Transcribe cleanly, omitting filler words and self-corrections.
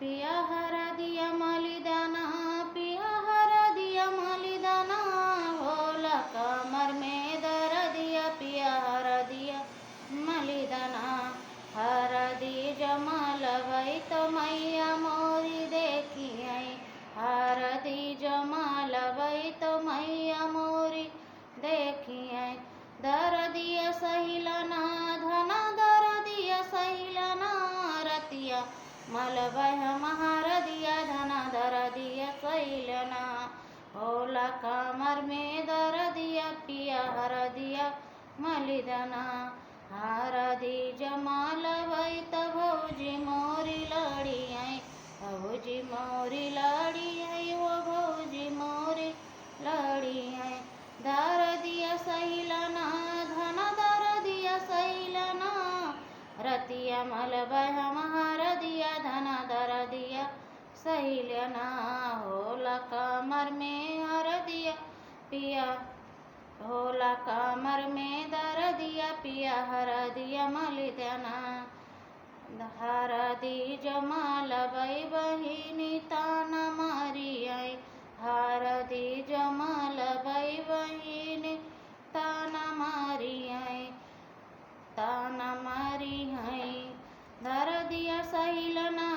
पिया हरा दिया मलिदाना, पिया हरा दिया मलिदाना, होला कमर में दर दिया, पिया हरा दिया मलिदाना। हरा दी जमाल भई तो मैया मोरी देखी आई, हरा दी जमाल भई तो मैया मोरी देखी आई। दर दिया सहिलना धना, दर दिया सहिलना रतिया मलबह महार दिया धना, दर दिया सहिलना। होला कमर में दर दिया, पिया हर दिया मलिदाना। हर दी जमाल भई तो भौजी मोरी लड़ी आई, भौजी मोरी लड़ी आई, वो भौजी मोरी लड़ी आई। दर दिया सहिलना धना, दर दिया सहिलना रतिया मलबह महार दिया धना, दर दिया सहिलना। होला कमर में हर दिया पिया, होला कमर में दर दिया, पिया हर दिया मलिदाना। हर दी जमाल भई बहिनी ताना मारी आई, हर दी जमाल भई बहिनी ताना मारी आई, ताना मारी आई। दर दिया सहिलना